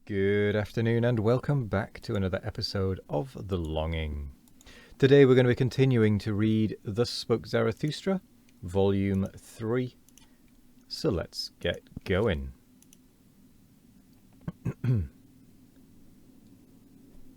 Good afternoon and welcome back to another episode of The Longing. Today we're going to be continuing to read Thus Spoke Zarathustra, Volume 3. So let's get going.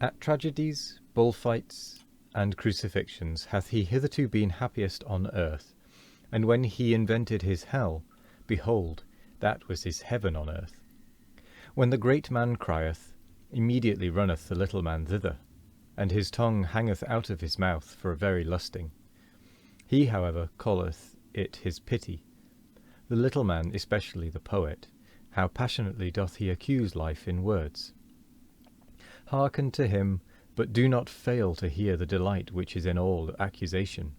At tragedies, bullfights, and crucifixions hath he hitherto been happiest on earth, and when he invented his hell, behold, that was his heaven on earth. When the great man crieth, immediately runneth the little man thither, and his tongue hangeth out of his mouth for a very lusting. He, however, calleth it his pity. The little man, especially the poet, how passionately doth he accuse life in words. Hearken to him, but do not fail to hear the delight which is in all accusation.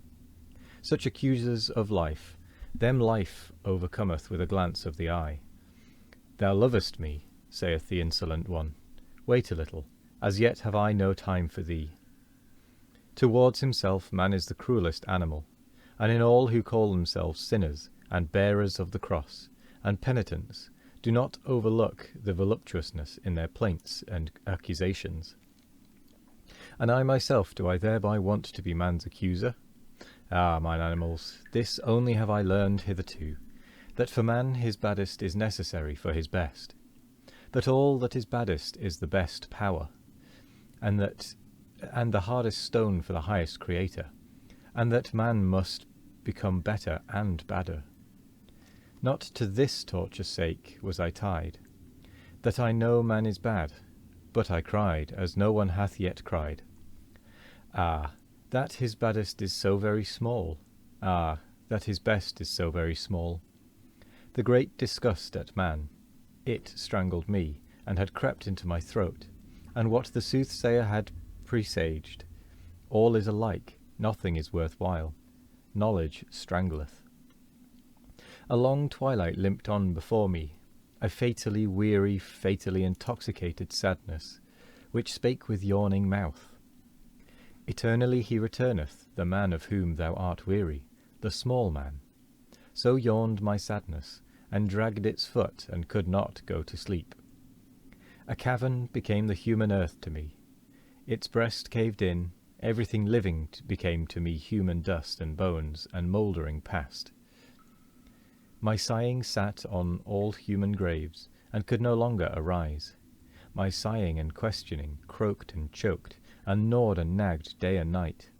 Such accusers of life, them life overcometh with a glance of the eye. Thou lovest me, saith the insolent one. Wait a little, as yet have I no time for thee. Towards himself man is the cruellest animal, and in all who call themselves sinners, and bearers of the cross, and penitents, do not overlook the voluptuousness in their plaints and accusations. And I myself, do I thereby want to be man's accuser? Ah, mine animals, this only have I learned hitherto, that for man his baddest is necessary for his best, that all that is baddest is the best power, and the hardest stone for the highest creator, and that man must become better and badder. Not to this torture's sake was I tied, that I know man is bad, but I cried, as no one hath yet cried. Ah, that his baddest is so very small, ah, that his best is so very small. The great disgust at man, it strangled me, and had crept into my throat, and what the soothsayer had presaged, all is alike, nothing is worth while. Knowledge strangleth. A long twilight limped on before me, a fatally weary, fatally intoxicated sadness, which spake with yawning mouth. Eternally he returneth, the man of whom thou art weary, the small man. So yawned my sadness, and dragged its foot, and could not go to sleep. A cavern became the human earth to me. Its breast caved in, everything living became to me human dust and bones, and mouldering past. My sighing sat on all human graves, and could no longer arise. My sighing and questioning croaked and choked, and gnawed and nagged day and night.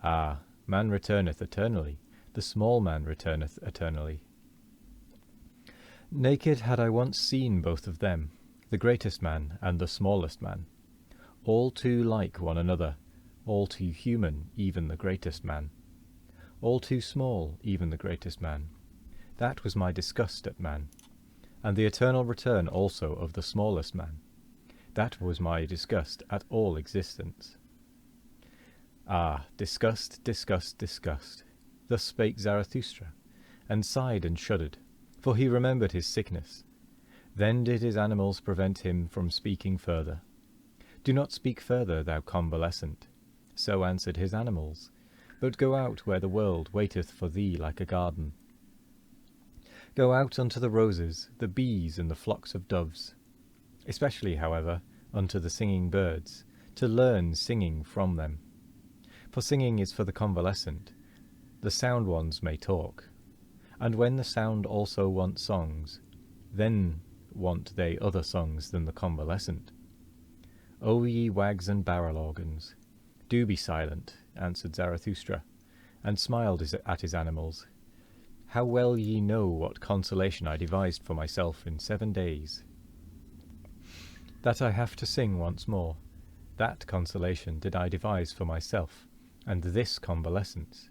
Ah, man returneth eternally, the small man returneth eternally. Naked had I once seen both of them, the greatest man and the smallest man, all too like one another, all too human, even the greatest man, all too small, even the greatest man. That was my disgust at man, and the eternal return also of the smallest man. That was my disgust at all existence. Ah, disgust, disgust, disgust. Thus spake Zarathustra, and sighed and shuddered, for he remembered his sickness. Then did his animals prevent him from speaking further. Do not speak further, thou convalescent. So answered his animals, but go out where the world waiteth for thee like a garden. Go out unto the roses, the bees, and the flocks of doves, especially, however, unto the singing birds, to learn singing from them. For singing is for the convalescent, the sound ones may talk, and when the sound also want songs, then want they other songs than the convalescent. O ye wags and barrel organs, do be silent, answered Zarathustra, and smiled at his animals. How well ye know what consolation I devised for myself in 7 days. That I have to sing once more, that consolation did I devise for myself, and this convalescence.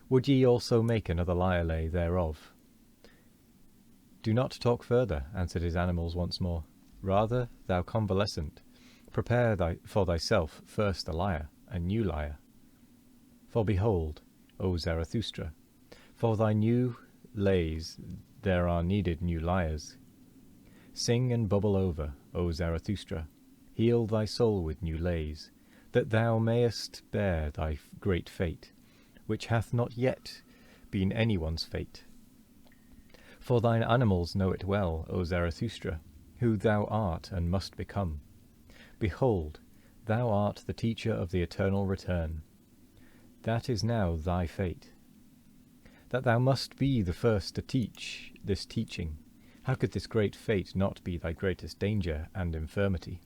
Would ye also make another lyre lay thereof? Do not talk further, answered his animals once more. Rather, thou convalescent, prepare for thyself first a lyre, a new lyre. For behold, O Zarathustra, for thy new lays there are needed new lyres. Sing and bubble over, O Zarathustra, heal thy soul with new lays, that thou mayest bear thy great fate, which hath not yet been anyone's fate. For thine animals know it well, O Zarathustra, who thou art and must become. Behold, thou art the teacher of the eternal return. That is now thy fate. That thou must be the first to teach this teaching. How could this great fate not be thy greatest danger and infirmity?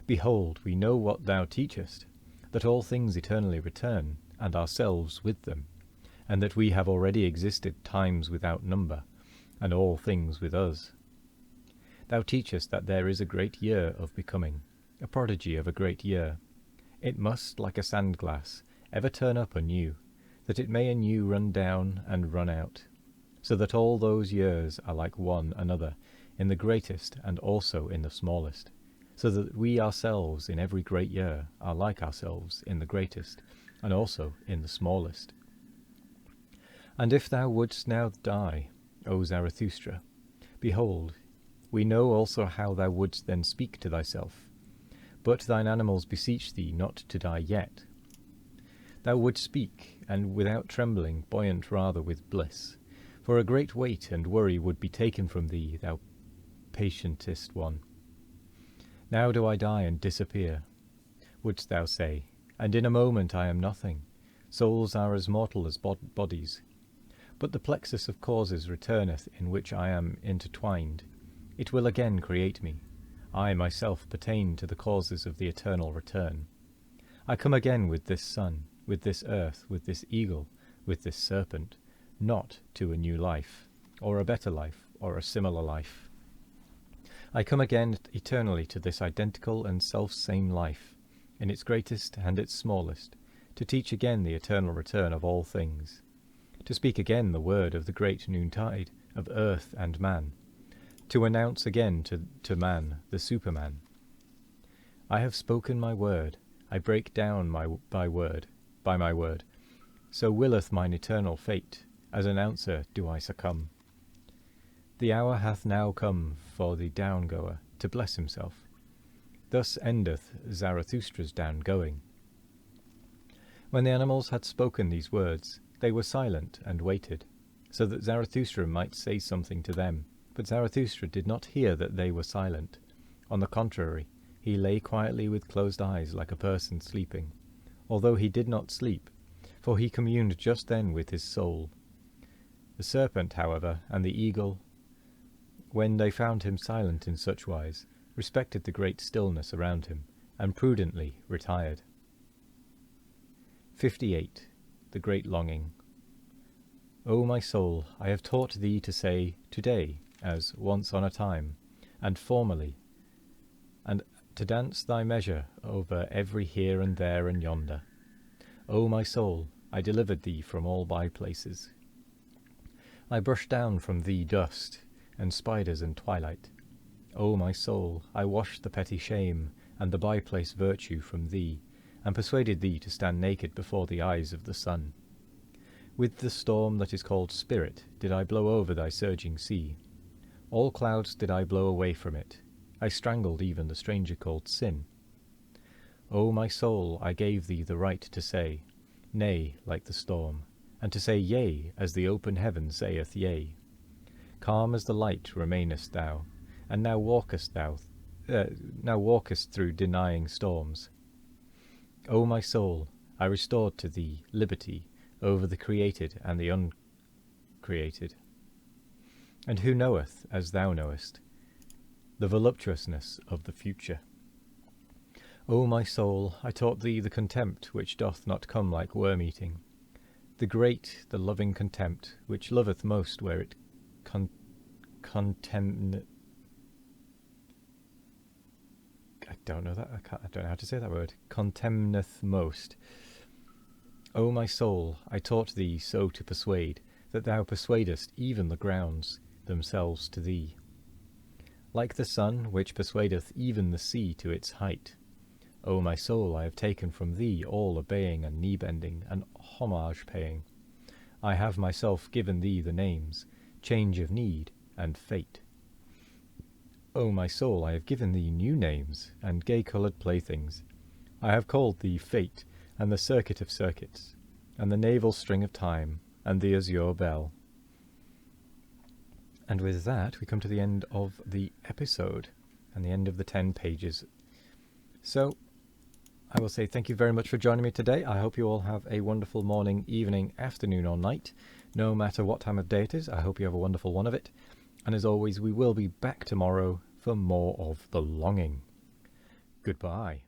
Behold, we know what thou teachest, that all things eternally return, and ourselves with them, and that we have already existed times without number, and all things with us. Thou teachest that there is a great year of becoming, a prodigy of a great year. It must, like a sand-glass, ever turn up anew, that it may anew run down and run out, so that all those years are like one another in the greatest and also in the smallest, so that we ourselves in every great year are like ourselves in the greatest and also in the smallest. And if thou wouldst now die, O Zarathustra, behold, we know also how thou wouldst then speak to thyself, but thine animals beseech thee not to die yet. Thou wouldst speak, and without trembling, buoyant rather with bliss, for a great weight and worry would be taken from thee, thou patientest one. Now do I die and disappear, wouldst thou say, and in a moment I am nothing. Souls are as mortal as bodies. But the plexus of causes returneth in which I am intertwined. It will again create me. I myself pertain to the causes of the eternal return. I come again with this sun, with this earth, with this eagle, with this serpent, not to a new life, or a better life, or a similar life. I come again eternally to this identical and self-same life, in its greatest and its smallest, to teach again the eternal return of all things, to speak again the word of the great noontide of earth and man, to announce again to man the Superman. I have spoken my word, I break down by my word, so willeth mine eternal fate, as announcer do I succumb. The hour hath now come for the down-goer to bless himself. Thus endeth Zarathustra's down-going. When the animals had spoken these words, they were silent and waited, so that Zarathustra might say something to them. But Zarathustra did not hear that they were silent. On the contrary, he lay quietly with closed eyes like a person sleeping, although he did not sleep, for he communed just then with his soul. The serpent, however, and the eagle, when they found him silent in such wise, respected the great stillness around him, and prudently retired. 58. The Great Longing. O my soul, I have taught thee to say today, as once on a time, and formerly, and to dance thy measure over every here and there and yonder. O my soul, I delivered thee from all by-places. I brushed down from thee dust, and spiders and twilight. O my soul, I washed the petty shame and the by-place virtue from thee, and persuaded thee to stand naked before the eyes of the sun. With the storm that is called spirit did I blow over thy surging sea. All clouds did I blow away from it. I strangled even the stranger called sin. O my soul, I gave thee the right to say, nay, like the storm, and to say yea, as the open heaven saith yea. Calm as the light remainest thou, and now walkest through denying storms. O my soul, I restored to thee liberty over the created and the uncreated. And who knoweth, as thou knowest, the voluptuousness of the future? O my soul, I taught thee the contempt which doth not come like worm-eating, the great, the loving contempt, which loveth most where it I don't know how to say that word. Contemneth most. O my soul, I taught thee so to persuade, that thou persuadest even the grounds themselves to thee. Like the sun, which persuadeth even the sea to its height. O my soul, I have taken from thee all obeying and knee-bending and homage-paying. I have myself given thee the names, change of need, and fate. O my soul, I have given thee new names, and gay-coloured playthings. I have called thee Fate, and the Circuit of Circuits, and the Navel String of Time, and the Azure Bell. And with that, we come to the end of the episode. and the end of the 10 pages. So I will say thank you very much for joining me today. I hope you all have a wonderful morning, evening, afternoon or night. No matter what time of day it is, I hope you have a wonderful one of it. And as always, we will be back tomorrow for more of The Longing. Goodbye.